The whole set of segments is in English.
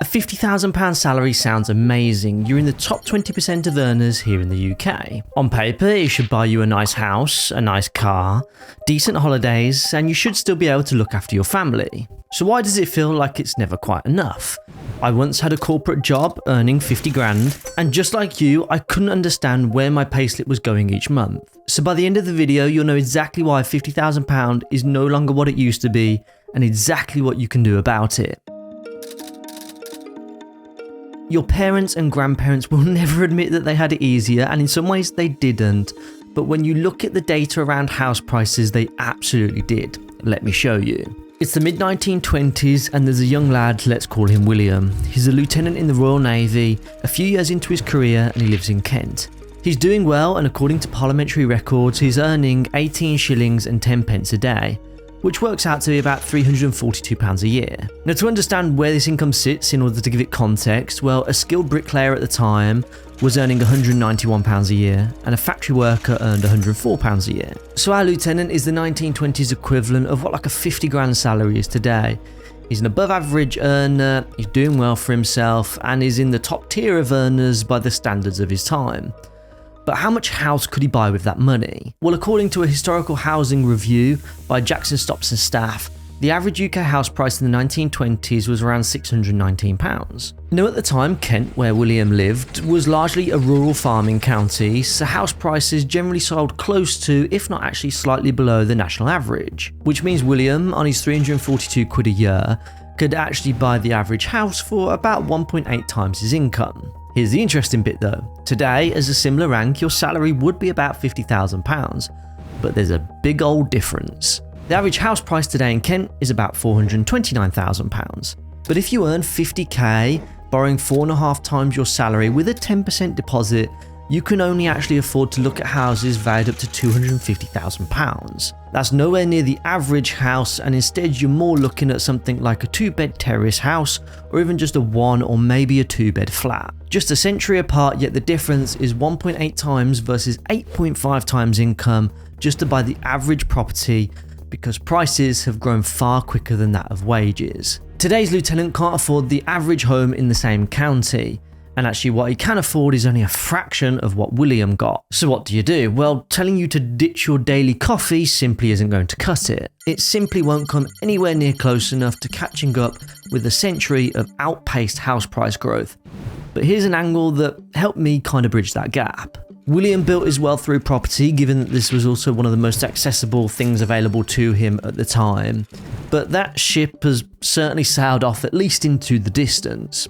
A £50,000 salary sounds amazing. You're in the top 20% of earners here in the UK. On paper, it should buy you a nice house, a nice car, decent holidays, and you should still be able to look after your family. So why does it feel like it's never quite enough? I once had a corporate job earning 50 grand, and just like you, I couldn't understand where my payslip was going each month. So by the end of the video, you'll know exactly why £50,000 is no longer what it used to be, and exactly what you can do about it. Your parents and grandparents will never admit that they had it easier, and in some ways they didn't. But when you look at the data around house prices, they absolutely did. Let me show you. It's the mid-1920s and there's a young lad, let's call him William. He's a lieutenant in the Royal Navy, a few years into his career, and he lives in Kent. He's doing well, and according to parliamentary records, he's earning 18 shillings and 10 pence a day, which works out to be about £342 a year. Now, to understand where this income sits in order to give it context, well, a skilled bricklayer at the time was earning £191 a year, and a factory worker earned £104 a year. So our lieutenant is the 1920s equivalent of what like a 50 grand salary is today. He's an above average earner, he's doing well for himself, and is in the top tier of earners by the standards of his time. But how much house could he buy with that money? Well, according to a historical housing review by Jackson Stopps and Staff, the average UK house price in the 1920s was around £619. Now at the time, Kent, where William lived, was largely a rural farming county, so house prices generally sold close to, if not actually slightly below, the national average. Which means William, on his 342 quid a year, could actually buy the average house for about 1.8 times his income. Here's the interesting bit though. Today, as a similar rank, your salary would be about £50,000, but there's a big old difference. The average house price today in Kent is about £429,000. But if you earn 50k, borrowing 4.5 times your salary with a 10% deposit, you can only actually afford to look at houses valued up to £250,000. That's nowhere near the average house, and instead you're more looking at something like a 2-bed terrace house, or even just a 1 or maybe a 2-bed flat. Just a century apart, yet the difference is 1.8 times versus 8.5 times income just to buy the average property, because prices have grown far quicker than that of wages. Today's lieutenant can't afford the average home in the same county, and actually what he can afford is only a fraction of what William got. So what do? Well, telling you to ditch your daily coffee simply isn't going to cut it. It simply won't come anywhere near close enough to catching up with a century of outpaced house price growth. But here's an angle that helped me kind of bridge that gap. William built his wealth through property, given that this was also one of the most accessible things available to him at the time. But that ship has certainly sailed off, at least into the distance.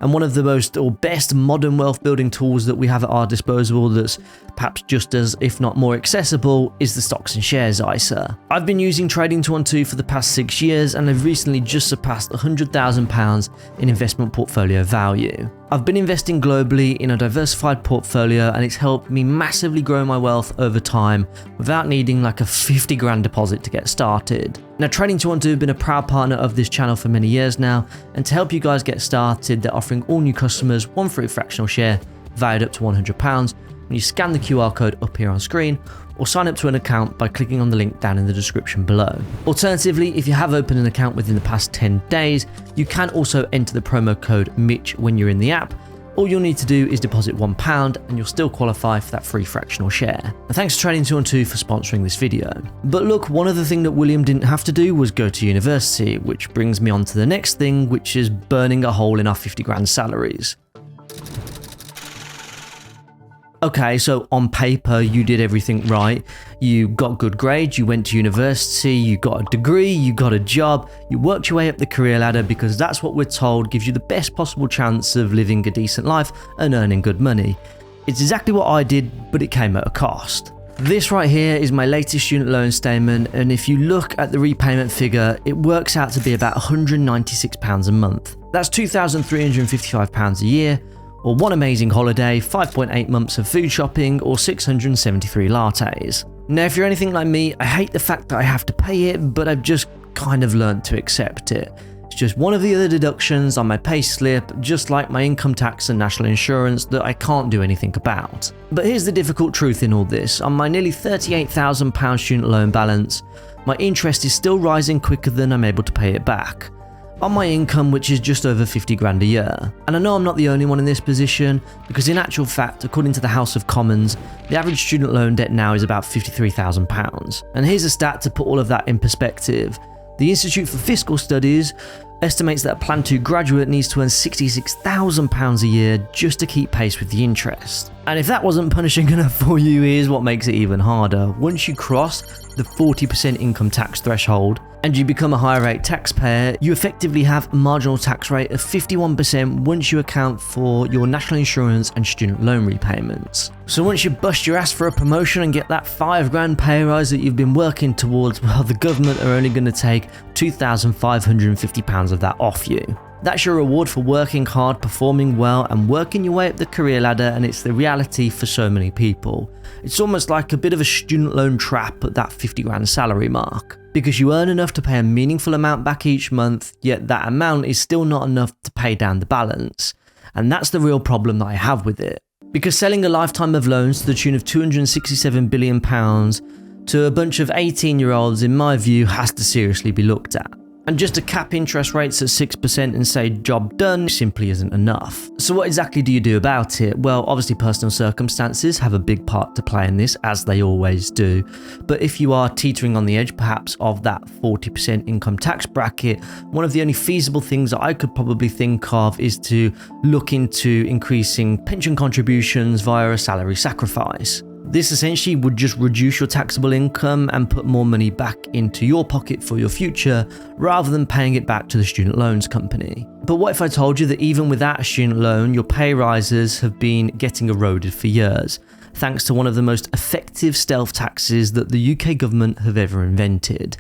And one of the most or best modern wealth building tools that we have at our disposal that's perhaps just as, if not more accessible, is the stocks and shares ISA. I've been using Trading 212 for the past 6 years, and I've recently just surpassed £100,000 in investment portfolio value. I've been investing globally in a diversified portfolio, and it's helped me massively grow my wealth over time without needing like a 50 grand deposit to get started. Now, Trading 212 have been a proud partner of this channel for many years now, and to help you guys get started, they're offering all new customers one free fractional share valued up to £100 when you scan the QR code up here on screen, or sign up to an account by clicking on the link down in the description below. Alternatively, if you have opened an account within the past 10 days, you can also enter the promo code Mitch when you're in the app. All you'll need to do is deposit £1 and you'll still qualify for that free fractional share. And thanks to Trading 212 for sponsoring this video. But look, one other thing that William didn't have to do was go to university, which brings me on to the next thing, which is burning a hole in our 50 grand salaries. Okay, so on paper, you did everything right. You got good grades, you went to university, you got a degree, you got a job, you worked your way up the career ladder because that's what we're told gives you the best possible chance of living a decent life and earning good money. It's exactly what I did, but it came at a cost. This right here is my latest student loan statement, and if you look at the repayment figure, it works out to be about £196 a month. That's £2,355 a year, or one amazing holiday, 5.8 months of food shopping, or 673 lattes. Now, if you're anything like me, I hate the fact that I have to pay it, but I've just kind of learned to accept it. It's just one of the other deductions on my pay slip, just like my income tax and national insurance, that I can't do anything about. But here's the difficult truth in all this. On my nearly £38,000 student loan balance, my interest is still rising quicker than I'm able to pay it back. on my income, which is just over 50 grand a year. And I know I'm not the only one in this position, because in actual fact, according to the House of Commons, the average student loan debt now is about £53,000. And here's a stat to put all of that in perspective. The Institute for Fiscal Studies estimates that a Plan 2 graduate needs to earn £66,000 a year just to keep pace with the interest. And if that wasn't punishing enough for you, here's what makes it even harder. Once you cross the 40% income tax threshold and you become a higher rate taxpayer, you effectively have a marginal tax rate of 51% once you account for your national insurance and student loan repayments. So once you bust your ass for a promotion and get that £5,000 pay rise that you've been working towards, well, the government are only going to take £2,550 of that off you. That's your reward for working hard, performing well, and working your way up the career ladder, and it's the reality for so many people. It's almost like a bit of a student loan trap at that 50 grand salary mark. Because you earn enough to pay a meaningful amount back each month, yet that amount is still not enough to pay down the balance. And that's the real problem that I have with it. Because selling a lifetime of loans to the tune of £267 billion to a bunch of 18-year-olds, in my view, has to seriously be looked at. And just to cap interest rates at 6% and say job done simply isn't enough. So what exactly do you do about it? Well, obviously personal circumstances have a big part to play in this, as they always do. But if you are teetering on the edge perhaps of that 40% income tax bracket, one of the only feasible things that I could probably think of is to look into increasing pension contributions via a salary sacrifice. This essentially would just reduce your taxable income and put more money back into your pocket for your future, rather than paying it back to the student loans company. But what if I told you that even without a student loan, your pay rises have been getting eroded for years, thanks to one of the most effective stealth taxes that the UK government have ever invented?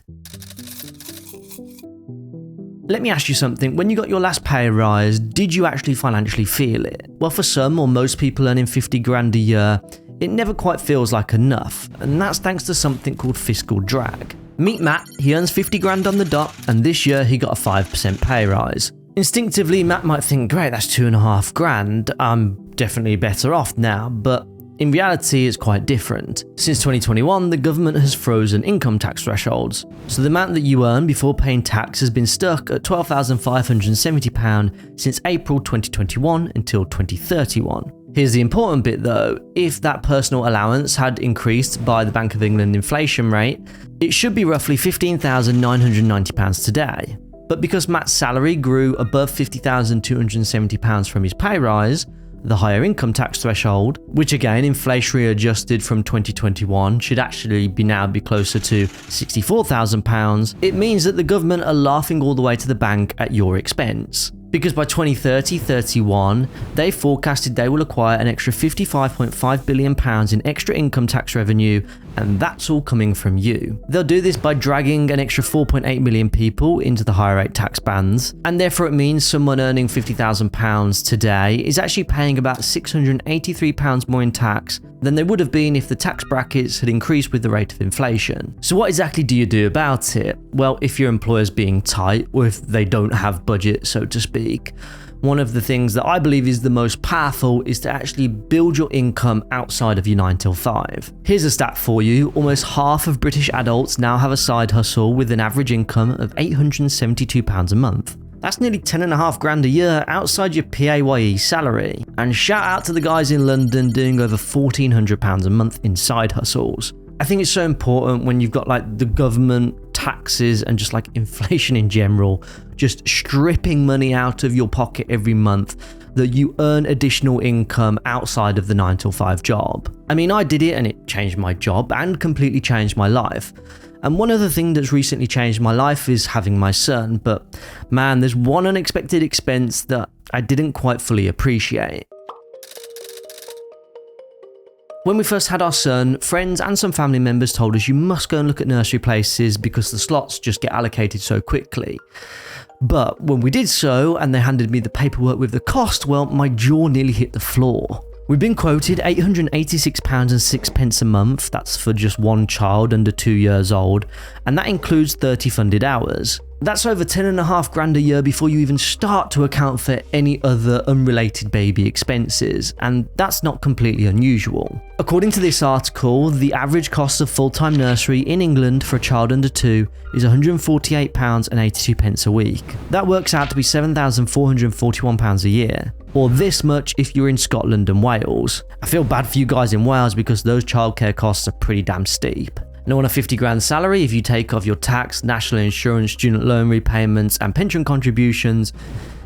Let me ask you something, when you got your last pay rise, did you actually financially feel it? Well, for some or most people earning 50 grand a year, it never quite feels like enough, and that's thanks to something called fiscal drag. Meet Matt, he earns 50 grand on the dot, and this year he got a 5% pay rise. Instinctively, Matt might think, great, that's 2.5 grand, I'm definitely better off now, but in reality, it's quite different. Since 2021, the government has frozen income tax thresholds, so the amount that you earn before paying tax has been stuck at £12,570 since April 2021 until 2031. Here's the important bit though, if that personal allowance had increased by the Bank of England inflation rate, it should be roughly £15,990 today. But because Matt's salary grew above £50,270 from his pay rise, the higher income tax threshold, which again inflationary adjusted from 2021 should actually now be closer to £64,000, it means that the government are laughing all the way to the bank at your expense. Because by 2030-31, they forecasted they will acquire an extra £55.5 billion in extra income tax revenue, and that's all coming from you. They'll do this by dragging an extra 4.8 million people into the higher rate tax bands, and therefore it means someone earning £50,000 today is actually paying about £683 more in tax than they would have been if the tax brackets had increased with the rate of inflation. So what exactly do you do about it? Well, if your employer's being tight, or if they don't have budget, so to speak, one of the things that I believe is the most powerful is to actually build your income outside of your 9 till 5. Here's a stat for you, almost half of British adults now have a side hustle with an average income of £872 a month. That's nearly 10.5 grand a year outside your PAYE salary. And shout out to the guys in London doing over £1,400 a month in side hustles. I think it's so important when you've got like the government, taxes, and just like inflation in general, just stripping money out of your pocket every month, that you earn additional income outside of the 9 till 5 job. I mean, I did it and it changed my job and completely changed my life. And one other thing that's recently changed my life is having my son, but man, there's one unexpected expense that I didn't quite fully appreciate. When we first had our son, friends and some family members told us you must go and look at nursery places because the slots just get allocated so quickly. But when we did so and they handed me the paperwork with the cost, well, my jaw nearly hit the floor. We've been quoted £886.06 a month, that's for just one child under 2 years old, and that includes 30 funded hours. That's over 10.5 grand a year before you even start to account for any other unrelated baby expenses, and that's not completely unusual. According to this article, the average cost of full-time nursery in England for a child under 2 is £148.82 a week. That works out to be £7,441 a year, or this much if you're in Scotland and Wales. I feel bad for you guys in Wales because those childcare costs are pretty damn steep. Now, on a 50 grand salary, if you take off your tax, national insurance, student loan repayments, and pension contributions,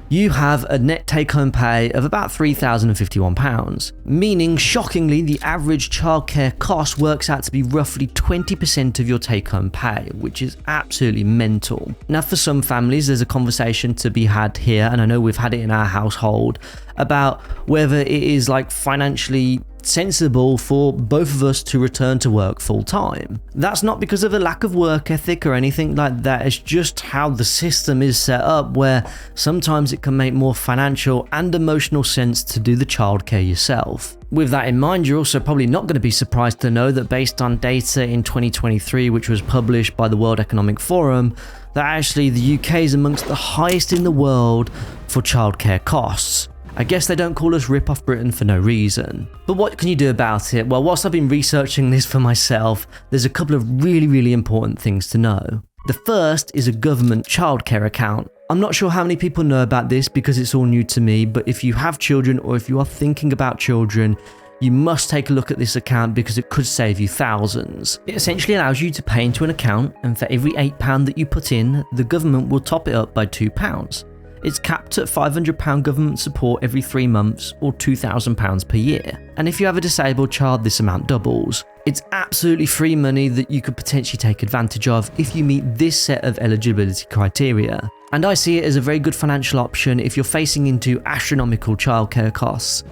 you have a net take-home pay of about £3,051, meaning, shockingly, the average childcare cost works out to be roughly 20% of your take-home pay, which is absolutely mental. Now, for some families, there's a conversation to be had here, and I know we've had it in our household, about whether it is financially sensible for both of us to return to work full time. That's not because of a lack of work ethic or anything like that, it's just how the system is set up, where sometimes it can make more financial and emotional sense to do the childcare yourself. With that in mind, you're also probably not going to be surprised to know that based on data in 2023, which was published by the World Economic Forum, that actually the UK is amongst the highest in the world for childcare costs. I guess they don't call us Rip-Off Britain for no reason. But what can you do about it? Well, whilst I've been researching this for myself, there's a couple of really important things to know. The first is a government childcare account. I'm not sure how many people know about this because it's all new to me, but if you have children or if you are thinking about children, you must take a look at this account because it could save you thousands. It essentially allows you to pay into an account, and for every £8 that you put in, the government will top it up by £2. It's capped at £500 government support every 3 months, or £2,000 per year. And if you have a disabled child, this amount doubles. It's absolutely free money that you could potentially take advantage of if you meet this set of eligibility criteria. And I see it as a very good financial option if you're facing into astronomical childcare costs.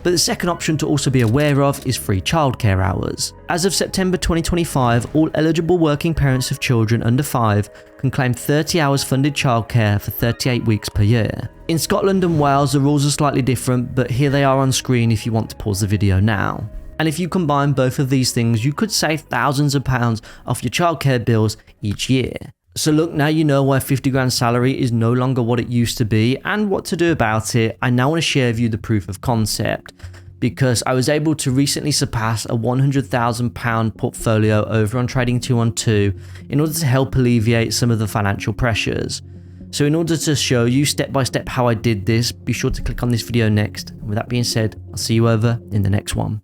But the second option to also be aware of is free childcare hours. As of September 2025, all eligible working parents of children under 5 can claim 30 hours funded childcare for 38 weeks per year. In Scotland and Wales, the rules are slightly different, but here they are on screen if you want to pause the video now. And if you combine both of these things, you could save thousands of pounds off your childcare bills each year. So look, now you know why 50 grand salary is no longer what it used to be and what to do about it. I now want to share with you the proof of concept, because I was able to recently surpass a £100,000 portfolio over on Trading 212 in order to help alleviate some of the financial pressures. So in order to show you step by step how I did this, be sure to click on this video next. And with that being said, I'll see you over in the next one.